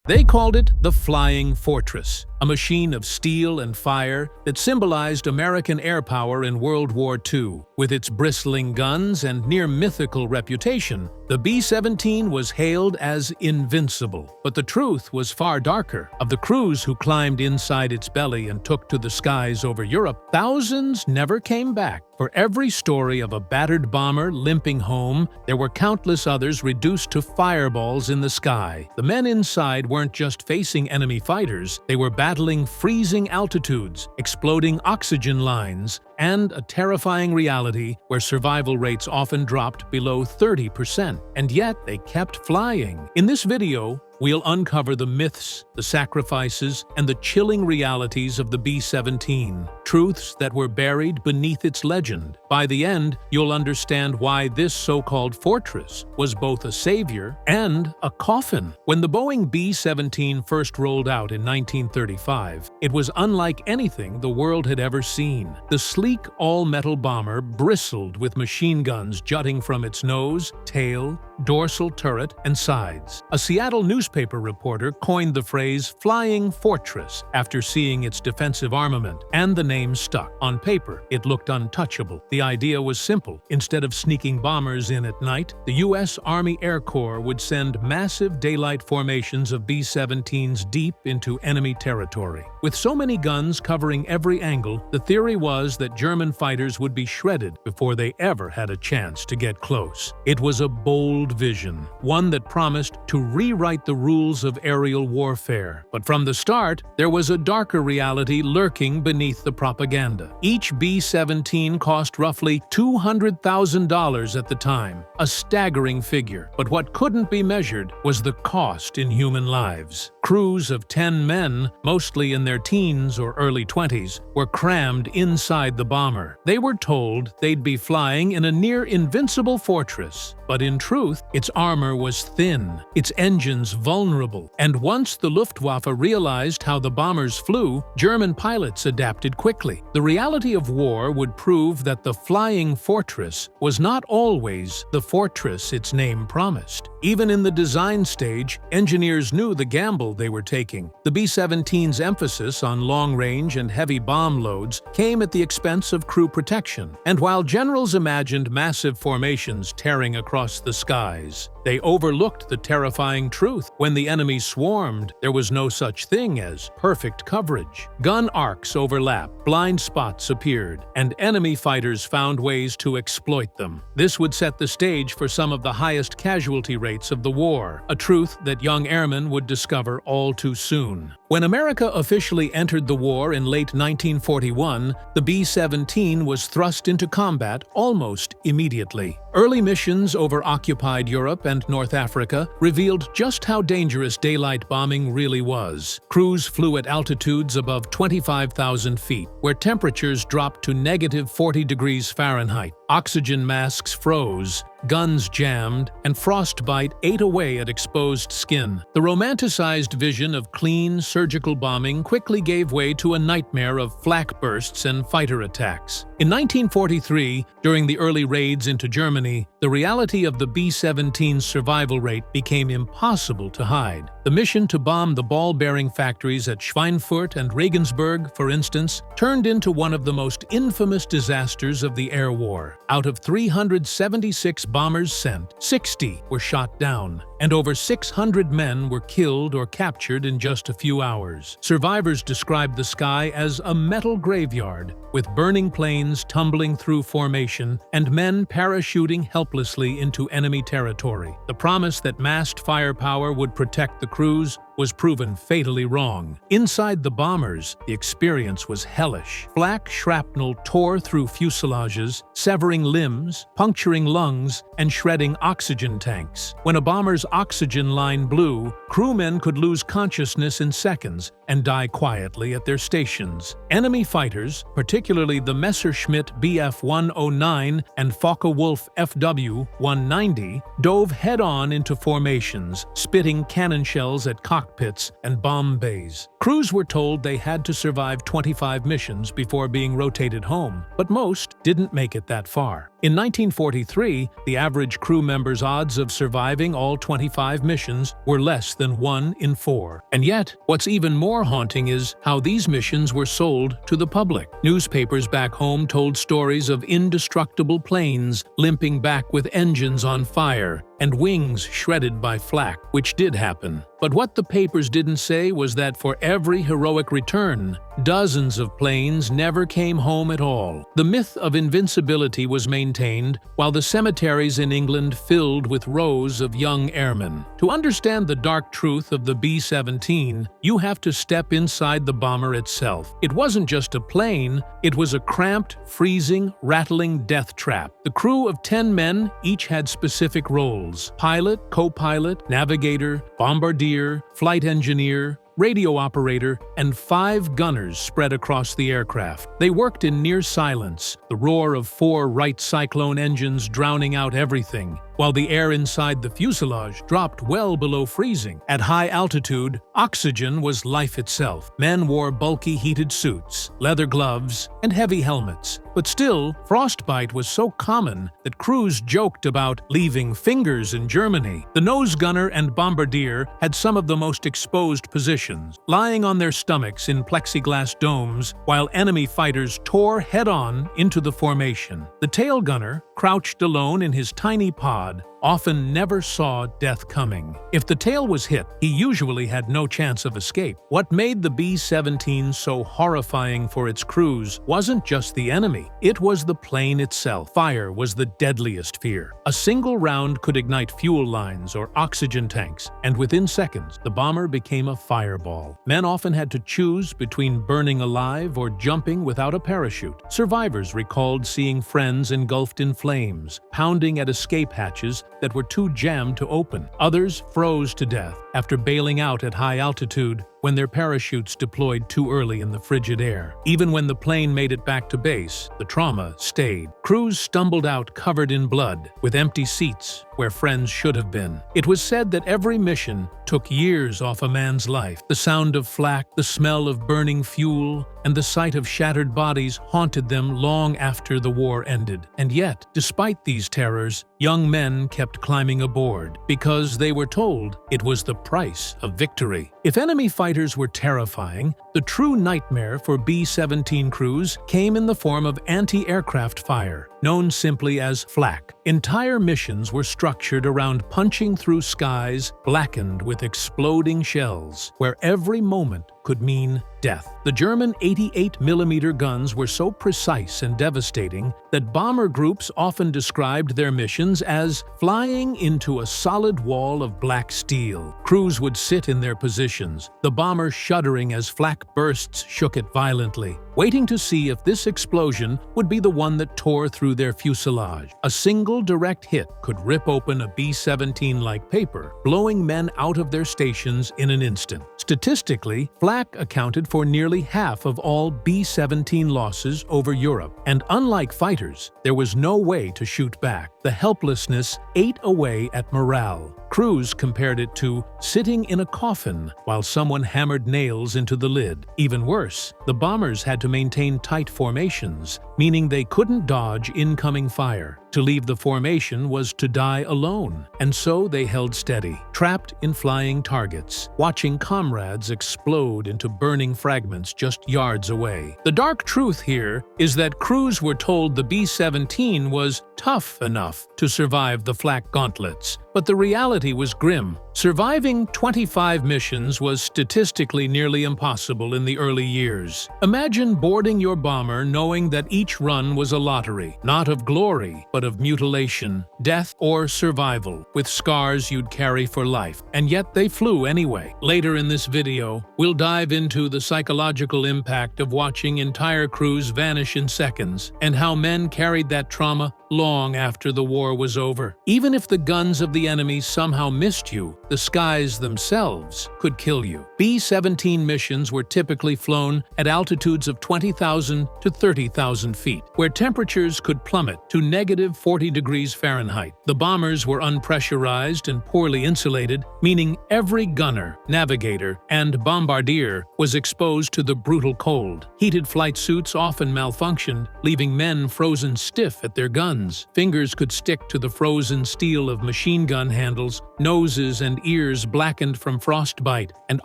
They called it the Flying Fortress, a machine of steel and fire that symbolized American air power in World War II. With its bristling guns and near-mythical reputation, the B-17 was hailed as invincible. But the truth was far darker. Of the crews who climbed inside its belly and took to the skies over Europe, thousands never came back. For every story of a battered bomber limping home, there were countless others reduced to fireballs in the sky. The men inside weren't just facing enemy fighters, they were battling freezing altitudes, exploding oxygen lines, and a terrifying reality where survival rates often dropped below 30%. And yet, they kept flying. In this video, we'll uncover the myths, the sacrifices, and the chilling realities of the B-17, truths that were buried beneath its legend. By the end, you'll understand why this so-called fortress was both a savior and a coffin. When the Boeing B-17 first rolled out in 1935, it was unlike anything the world had ever seen. The sleek, all-metal bomber bristled with machine guns jutting from its nose, tail, dorsal turret, and sides. A Seattle newspaper reporter coined the phrase "flying fortress" after seeing its defensive armament, and the name stuck. On paper, it looked untouchable. The idea was simple. Instead of sneaking bombers in at night, the U.S. Army Air Corps would send massive daylight formations of B-17s deep into enemy territory. With so many guns covering every angle, the theory was that German fighters would be shredded before they ever had a chance to get close. It was a bold vision, one that promised to rewrite the rules of aerial warfare. But from the start, there was a darker reality lurking beneath the propaganda. Each B-17 cost roughly $200,000 at the time, a staggering figure. But what couldn't be measured was the cost in human lives. Crews of 10 men, mostly in their teens or early 20s, were crammed inside the bomber. They were told they'd be flying in a near-invincible fortress, but in truth, its armor was thin, its engines vulnerable, and once the Luftwaffe realized how the bombers flew, German pilots adapted quickly. The reality of war would prove that the Flying Fortress was not always the fortress its name promised. Even in the design stage, engineers knew the gamble they were taking. The B-17's emphasis on long-range and heavy bomb loads came at the expense of crew protection. And while generals imagined massive formations tearing across the skies, they overlooked the terrifying truth. When the enemy swarmed, there was no such thing as perfect coverage. Gun arcs overlapped, blind spots appeared, and enemy fighters found ways to exploit them. This would set the stage for some of the highest casualty rates of the war, a truth that young airmen would discover all too soon. When America officially entered the war in late 1941, the B-17 was thrust into combat almost immediately. Early missions over occupied Europe and North Africa revealed just how dangerous daylight bombing really was. Crews flew at altitudes above 25,000 feet, where temperatures dropped to -40 degrees Fahrenheit. Oxygen masks froze, guns jammed, and frostbite ate away at exposed skin. The romanticized vision of clean, surgical bombing quickly gave way to a nightmare of flak bursts and fighter attacks. In 1943, during the early raids into Germany, the reality of the B-17's survival rate became impossible to hide. The mission to bomb the ball-bearing factories at Schweinfurt and Regensburg, for instance, turned into one of the most infamous disasters of the air war. Out of 376 bombers sent, 60 were shot down, and over 600 men were killed or captured in just a few hours. Survivors described the sky as a metal graveyard, with burning planes tumbling through formation and men parachuting helplessly into enemy territory. The promise that massed firepower would protect the crews was proven fatally wrong. Inside the bombers, the experience was hellish. Flak shrapnel tore through fuselages, severing limbs, puncturing lungs, and shredding oxygen tanks. When a bomber's oxygen line blew, crewmen could lose consciousness in seconds and die quietly at their stations. Enemy fighters, particularly the Messerschmitt Bf-109 and Focke-Wulf FW-190, dove head-on into formations, spitting cannon shells at cockpits and bomb bays. Crews were told they had to survive 25 missions before being rotated home, but most didn't make it that far. In 1943, the average crew member's odds of surviving all 25 missions were less than 1 in 4. And yet, what's even more haunting is how these missions were sold to the public. Newspapers back home told stories of indestructible planes limping back with engines on fire and wings shredded by flak, which did happen. But what the papers didn't say was that for every heroic return, dozens of planes never came home at all. The myth of invincibility was maintained, while the cemeteries in England filled with rows of young airmen. To understand the dark truth of the B-17, you have to step inside the bomber itself. It wasn't just a plane, it was a cramped, freezing, rattling death trap. The crew of 10 men each had specific roles: pilot, co-pilot, navigator, bombardier, flight engineer, radio operator, and 5 gunners spread across the aircraft. They worked in near silence, the roar of 4 Wright Cyclone engines drowning out everything, while the air inside the fuselage dropped well below freezing. At high altitude, oxygen was life itself. Men wore bulky heated suits, leather gloves, and heavy helmets. But still, frostbite was so common that crews joked about leaving fingers in Germany. The nose gunner and bombardier had some of the most exposed positions, lying on their stomachs in plexiglass domes while enemy fighters tore head-on into the formation. The tail gunner, crouched alone in his tiny pod, often never saw death coming. If the tail was hit, he usually had no chance of escape. What made the B-17 so horrifying for its crews wasn't just the enemy, it was the plane itself. Fire was the deadliest fear. A single round could ignite fuel lines or oxygen tanks, and within seconds, the bomber became a fireball. Men often had to choose between burning alive or jumping without a parachute. Survivors recalled seeing friends engulfed in flames, pounding at escape hatches that were too jammed to open. Others froze to death after bailing out at high altitude when their parachutes deployed too early in the frigid air. Even when the plane made it back to base, the trauma stayed. Crews stumbled out covered in blood, with empty seats where friends should have been. It was said that every mission took years off a man's life. The sound of flak, the smell of burning fuel, and the sight of shattered bodies haunted them long after the war ended. And yet, despite these terrors, young men kept climbing aboard because they were told it was the price of victory. If enemy fighters were terrifying, the true nightmare for B-17 crews came in the form of anti-aircraft fire, known simply as flak. Entire missions were structured around punching through skies blackened with exploding shells, where every moment could mean death. The German 88mm guns were so precise and devastating that bomber groups often described their missions as flying into a solid wall of black steel. Crews would sit in their positions, the bomber shuddering as flak bursts shook it violently, waiting to see if this explosion would be the one that tore through their fuselage. A single direct hit could rip open a B-17-like paper, blowing men out of their stations in an instant. Statistically, flak accounted for nearly half of all B-17 losses over Europe, and unlike fighters, there was no way to shoot back. The helplessness ate away at morale. Crews compared it to sitting in a coffin while someone hammered nails into the lid. Even worse, the bombers had to maintain tight formations, meaning they couldn't dodge incoming fire. To leave the formation was to die alone, and so they held steady, trapped in flying targets, watching comrades explode into burning fragments just yards away. The dark truth here is that crews were told the B-17 was tough enough to survive the flak gauntlets, but the reality was grim. Surviving 25 missions was statistically nearly impossible in the early years. Imagine boarding your bomber knowing that each run was a lottery, not of glory, but of mutilation, death, or survival, with scars you'd carry for life. And yet they flew anyway. Later in this video, we'll dive into the psychological impact of watching entire crews vanish in seconds, and how men carried that trauma long after the war was over. Even if the guns of the the enemy somehow missed you, the skies themselves could kill you. B-17 missions were typically flown at altitudes of 20,000 to 30,000 feet, where temperatures could plummet to -40 degrees Fahrenheit. The bombers were unpressurized and poorly insulated, meaning every gunner, navigator, and bombardier was exposed to the brutal cold. Heated flight suits often malfunctioned, leaving men frozen stiff at their guns. Fingers could stick to the frozen steel of machine gun handles, noses and ears blackened from frostbite, and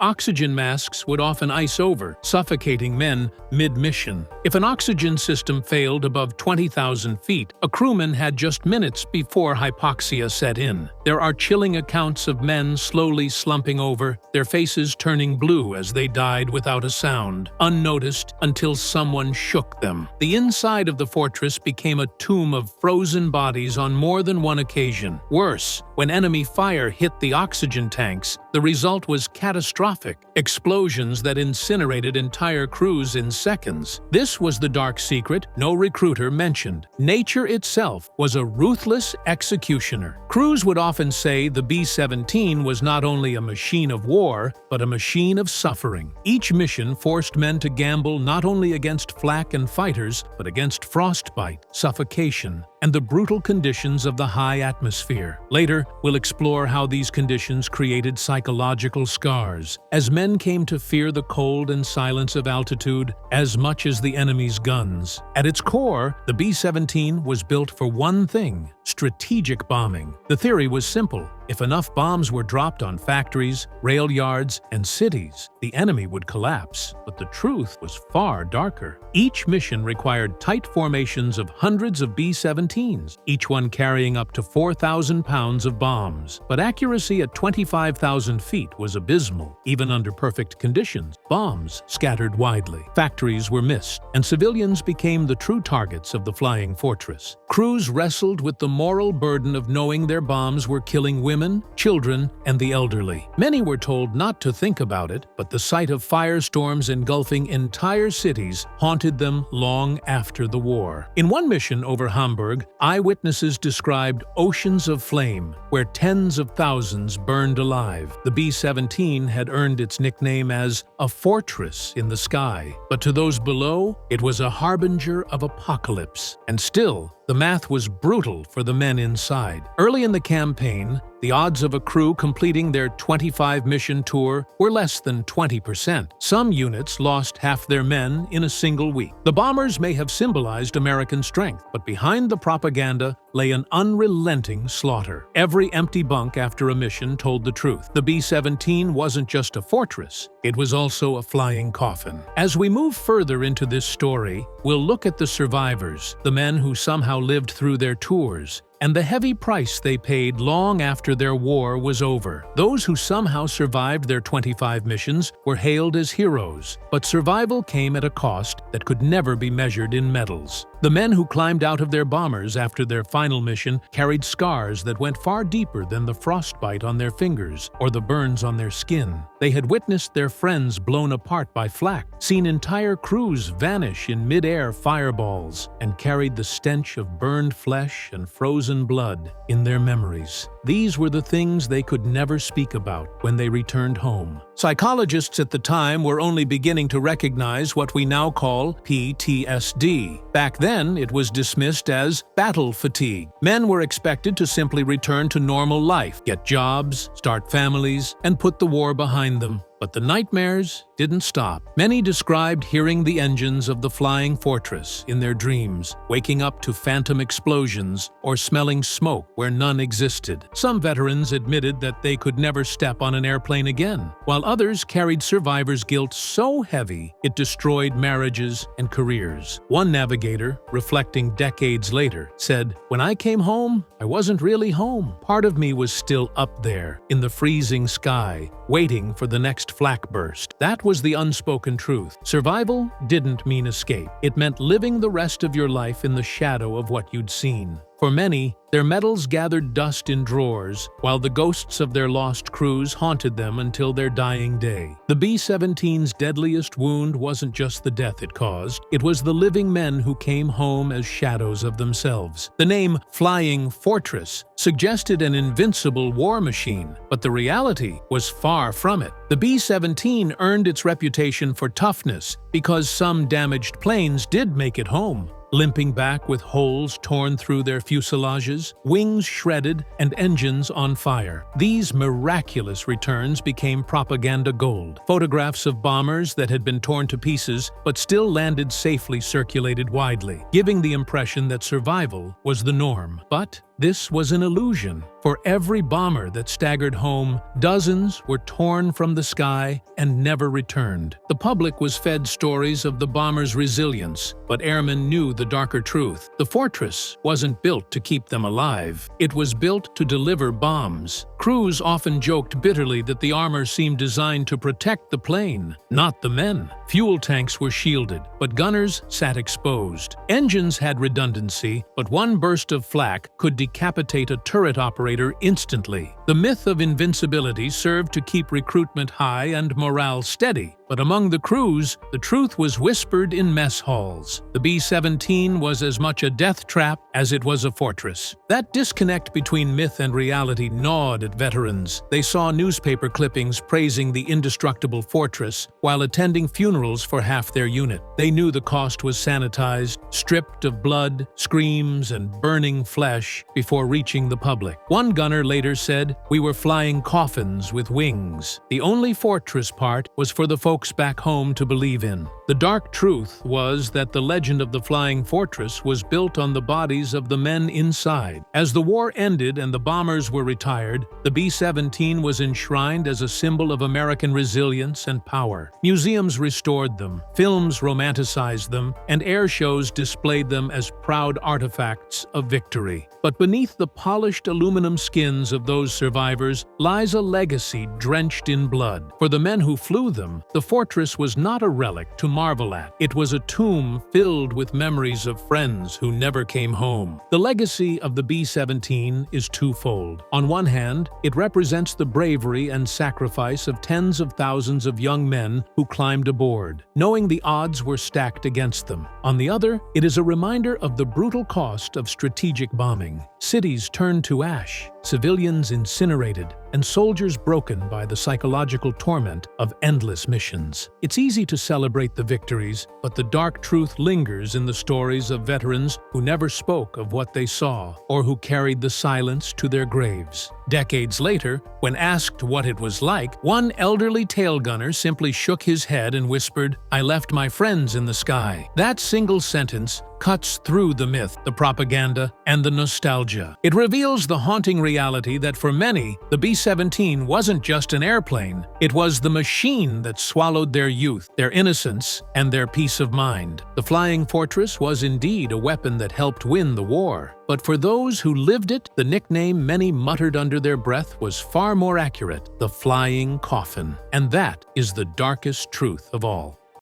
oxygen masks would often ice over, suffocating men mid-mission. If an oxygen system failed above 20,000 feet, a crewman had just minutes before hypoxia set in. There are chilling accounts of men slowly slumping over, their faces turning blue as they died without a sound, unnoticed until someone shook them. The inside of the fortress became a tomb of frozen bodies on more than one occasion. Worse, when enemy fire hit the oxygen tanks, the result was catastrophic: explosions that incinerated entire crews in seconds. This was the dark secret no recruiter mentioned. Nature itself was a ruthless executioner. Crews would often say the B-17 was not only a machine of war, but a machine of suffering. Each mission forced men to gamble not only against flak and fighters, but against frostbite, suffocation, and the brutal conditions of the high atmosphere. Later, we'll explore how these conditions created psychological scars, as men came to fear the cold and silence of altitude as much as the enemy's guns. At its core, the B-17 was built for one thing: strategic bombing. The theory was simple. If enough bombs were dropped on factories, rail yards, and cities, the enemy would collapse. But the truth was far darker. Each mission required tight formations of hundreds of B-17s, each one carrying up to 4,000 pounds of bombs. But accuracy at 25,000 feet was abysmal. Even under perfect conditions, bombs scattered widely. Factories were missed, and civilians became the true targets of the flying fortress. Crews wrestled with the moral burden of knowing their bombs were killing women, children, and the elderly. Many were told not to think about it, but the sight of firestorms engulfing entire cities haunted them long after the war. In one mission over Hamburg, eyewitnesses described oceans of flame, where tens of thousands burned alive. The B-17 had earned its nickname as a fortress in the sky, but to those below, it was a harbinger of apocalypse. And still, the math was brutal for the men inside. Early in the campaign, the odds of a crew completing their 25-mission tour were less than 20%. Some units lost half their men in a single week. The bombers may have symbolized American strength, but behind the propaganda lay an unrelenting slaughter. Every empty bunk after a mission told the truth. The B-17 wasn't just a fortress, it was also a flying coffin. As we move further into this story, we'll look at the survivors, the men who somehow lived through their tours, and the heavy price they paid long after their war was over. Those who somehow survived their 25 missions were hailed as heroes, but survival came at a cost that could never be measured in medals. The men who climbed out of their bombers after their final mission carried scars that went far deeper than the frostbite on their fingers or the burns on their skin. They had witnessed their friends blown apart by flak, seen entire crews vanish in mid-air fireballs, and carried the stench of burned flesh and frozen blood in their memories. These were the things they could never speak about when they returned home. Psychologists at the time were only beginning to recognize what we now call PTSD. Back then, it was dismissed as battle fatigue. Men were expected to simply return to normal life, get jobs, start families, and put the war behind them. But the nightmares didn't stop. Many described hearing the engines of the flying fortress in their dreams, waking up to phantom explosions, or smelling smoke where none existed. Some veterans admitted that they could never step on an airplane again, while others carried survivor's guilt so heavy it destroyed marriages and careers. One navigator, reflecting decades later, said, "When I came home, I wasn't really home. Part of me was still up there, in the freezing sky, waiting for the next flak burst." That was the unspoken truth. Survival didn't mean escape. It meant living the rest of your life in the shadow of what you'd seen. For many, their medals gathered dust in drawers, while the ghosts of their lost crews haunted them until their dying day. The B-17's deadliest wound wasn't just the death it caused, it was the living men who came home as shadows of themselves. The name Flying Fortress suggested an invincible war machine, but the reality was far from it. The B-17 earned its reputation for toughness because some damaged planes did make it home, limping back with holes torn through their fuselages, wings shredded, and engines on fire. These miraculous returns became propaganda gold. Photographs of bombers that had been torn to pieces but still landed safely circulated widely, giving the impression that survival was the norm. But this was an illusion. For every bomber that staggered home, dozens were torn from the sky and never returned. The public was fed stories of the bombers' resilience, but airmen knew the darker truth. The fortress wasn't built to keep them alive. It was built to deliver bombs. Crews often joked bitterly that the armor seemed designed to protect the plane, not the men. Fuel tanks were shielded, but gunners sat exposed. Engines had redundancy, but one burst of flak could decapitate a turret operator instantly. The myth of invincibility served to keep recruitment high and morale steady. But among the crews, the truth was whispered in mess halls. The B-17 was as much a death trap as it was a fortress. That disconnect between myth and reality gnawed at veterans. They saw newspaper clippings praising the indestructible fortress while attending funerals for half their unit. They knew the cost was sanitized, stripped of blood, screams, and burning flesh before reaching the public. One gunner later said, "We were flying coffins with wings." The only fortress part was for the folks back home to believe in. The dark truth was that the legend of the Flying Fortress was built on the bodies of the men inside. As the war ended and the bombers were retired, the B-17 was enshrined as a symbol of American resilience and power. Museums restored them, films romanticized them, and air shows displayed them as proud artifacts of victory. But beneath the polished aluminum skins of those survivors lies a legacy drenched in blood. For the men who flew them, the fortress was not a relic to marvel at. It was a tomb filled with memories of friends who never came home. The legacy of the B-17 is twofold. On one hand, it represents the bravery and sacrifice of tens of thousands of young men who climbed aboard, knowing the odds were stacked against them. On the other, it is a reminder of the brutal cost of strategic bombing. Cities turned to ash, civilians incinerated, and soldiers broken by the psychological torment of endless missions. It's easy to celebrate the victories, but the dark truth lingers in the stories of veterans who never spoke of what they saw or who carried the silence to their graves. Decades later, when asked what it was like, one elderly tail gunner simply shook his head and whispered, "I left my friends in the sky." That single sentence cuts through the myth, the propaganda, and the nostalgia. It reveals the haunting reality that for many, the B-17 wasn't just an airplane. It was the machine that swallowed their youth, their innocence, and their peace of mind. The Flying Fortress was indeed a weapon that helped win the war. But for those who lived it, the nickname many muttered under their breath was far more accurate: the Flying Coffin. And that is the darkest truth of all.